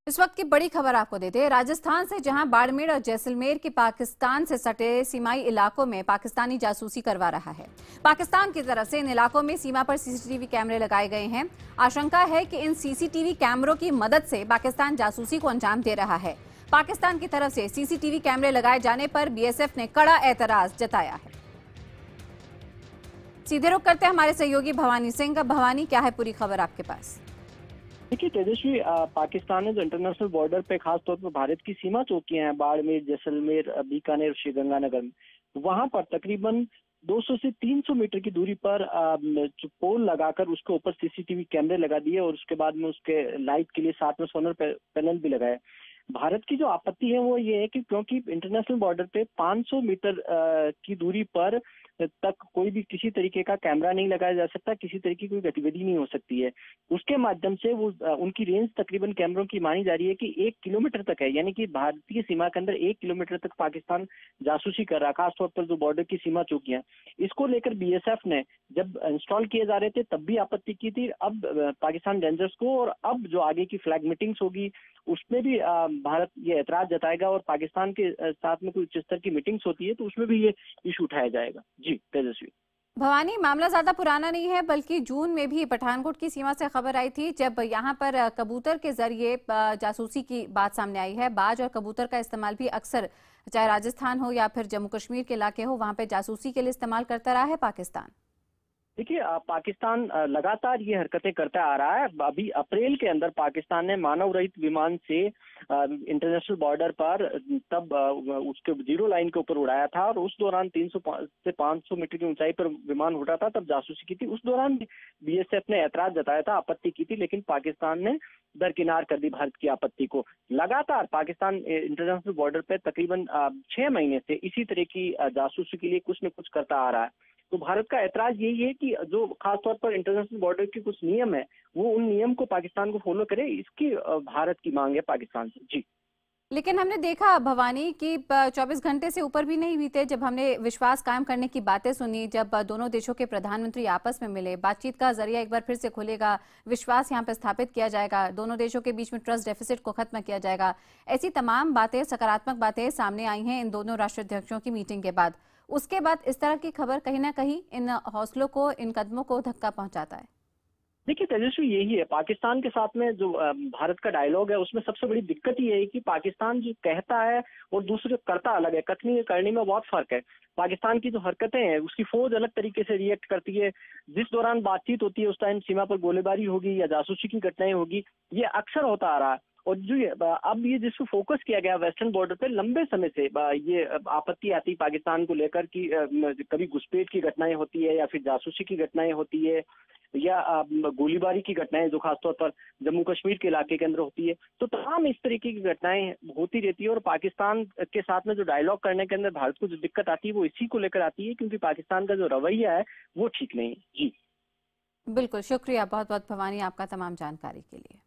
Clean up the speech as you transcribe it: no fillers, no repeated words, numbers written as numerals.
इस वक्त की बड़ी खबर आपको देते हैं। राजस्थान से जहां बाड़मेर और जैसलमेर के पाकिस्तान से सटे सीमाई इलाकों में पाकिस्तानी जासूसी करवा रहा है। पाकिस्तान की तरफ से इन इलाकों में सीमा पर सीसीटीवी कैमरे लगाए गए हैं। आशंका है कि इन सीसीटीवी कैमरों की मदद से पाकिस्तान जासूसी को अंजाम दे रहा है। पाकिस्तान की तरफ से सीसीटीवी कैमरे लगाए जाने पर बीएसएफ ने कड़ा एतराज जताया है। सीधे रुख करते हैं हमारे सहयोगी भवानी सिंह। भवानी, क्या है पूरी खबर आपके पास? देखिए तेजस्वी, पाकिस्तान ने जो इंटरनेशनल बॉर्डर पे खास तौर पर भारत की सीमा चौकियां हैं बाड़मेर, जैसलमेर, बीकानेर, श्रीगंगानगर में, वहां पर तकरीबन 200 से 300 मीटर की दूरी पर जो पोल लगाकर उसके ऊपर सीसीटीवी कैमरे लगा दिए और उसके बाद में उसके लाइट के लिए साथ में सोलर पैनल भी लगाए। भारत की जो आपत्ति है वो ये है कि क्योंकि इंटरनेशनल बॉर्डर पे 500 मीटर की दूरी पर तक कोई भी किसी तरीके का कैमरा नहीं लगाया जा सकता, किसी तरीके की कोई गतिविधि नहीं हो सकती है। उसके माध्यम से वो उनकी रेंज तकरीबन कैमरों की मानी जा रही है कि 1 किलोमीटर तक है, यानी कि भारतीय सीमा के अंदर 1 किलोमीटर तक पाकिस्तान जासूसी कर रहा है, खासतौर पर जो बॉर्डर की सीमा चौकियां। इसको लेकर बीएसएफ ने जब इंस्टॉल किए जा रहे थे तब भी आपत्ति की थी, अब पाकिस्तान रेंजर्स को, और अब जो आगे की फ्लैग मीटिंग्स होगी उसमें भी भारत ये ऐतराज जताएगा और पाकिस्तान के साथ में कोई उच्च स्तर की मीटिंग्स होती है तो उसमें भी ये इशू उठाया जाएगा। जी तेजस्वी। भवानी, मामला ज्यादा पुराना नहीं है, बल्कि जून में भी पठानकोट की सीमा से खबर आई थी जब यहां पर कबूतर के जरिए जासूसी की बात सामने आई है। बाज और कबूतर का इस्तेमाल भी अक्सर, चाहे राजस्थान हो या फिर जम्मू कश्मीर के इलाके हो, वहां पे जासूसी के लिए इस्तेमाल करता रहा है पाकिस्तान। देखिए, पाकिस्तान लगातार ये हरकतें करता आ रहा है। अभी अप्रैल के अंदर पाकिस्तान ने मानव रहित विमान से इंटरनेशनल बॉर्डर पर तब उसके जीरो लाइन के ऊपर उड़ाया था और उस दौरान 300 से 500 मीटर की ऊंचाई पर विमान उड़ा था, तब जासूसी की थी। उस दौरान बीएसएफ ने ऐतराज जताया था, आपत्ति की थी, लेकिन पाकिस्तान ने दरकिनार कर दी भारत की आपत्ति को। लगातार पाकिस्तान इंटरनेशनल बॉर्डर पर तकरीबन 6 महीने से इसी तरह की जासूसी के लिए कुछ न कुछ करता आ रहा है। तो भारत का ऐतराज यही है कि जो खासतौर पर इंटरनेशनल बॉर्डर के कुछ नियम है वो उन नियम को पाकिस्तान को फॉलो करे, इसकी भारत की मांग है पाकिस्तान से। जी। लेकिन हमने देखा भवानी कि 24 घंटे से ऊपर भी नहीं बीते जब हमने विश्वास कायम करने की बातें सुनी, जब दोनों देशों के प्रधानमंत्री आपस में मिले, बातचीत का जरिया एक बार फिर से खुलेगा, विश्वास यहाँ पे स्थापित किया जाएगा, दोनों देशों के बीच में ट्रस्ट डेफिसिट को खत्म किया जाएगा। ऐसी तमाम बातें, सकारात्मक बातें सामने आई हैं इन दोनों राष्ट्राध्यक्षों की मीटिंग के बाद। उसके बाद इस तरह की खबर कहीं ना कहीं इन हौसलों को, इन कदमों को धक्का पहुंचाता है। देखिए तेजस्वी, यही है पाकिस्तान के साथ में जो भारत का डायलॉग है उसमें सबसे बड़ी दिक्कत ये है कि पाकिस्तान जो कहता है और दूसरे करता अलग है, कथनी करनी में बहुत फर्क है। पाकिस्तान की जो हरकतें हैं उसकी फौज अलग तरीके से रिएक्ट करती है। जिस दौरान बातचीत होती है उस टाइम सीमा पर गोलीबारी होगी या जासूसी की घटनाएं होगी, ये अक्सर होता आ रहा है। और जो अब ये जिसको फोकस किया गया वेस्टर्न बॉर्डर पे, लंबे समय से ये आपत्ति आती पाकिस्तान को लेकर कि कभी घुसपैठ की घटनाएं होती है या फिर जासूसी की घटनाएं होती है या गोलीबारी की घटनाएं जो खासतौर पर जम्मू कश्मीर के इलाके के अंदर होती है। तो तमाम इस तरीके की घटनाएं होती रहती है और पाकिस्तान के साथ में जो डायलॉग करने के अंदर भारत को जो दिक्कत आती है वो इसी को लेकर आती है, क्योंकि पाकिस्तान का जो रवैया है वो ठीक नहीं है। जी बिल्कुल, शुक्रिया बहुत बहुत भवानी आपका तमाम जानकारी के लिए।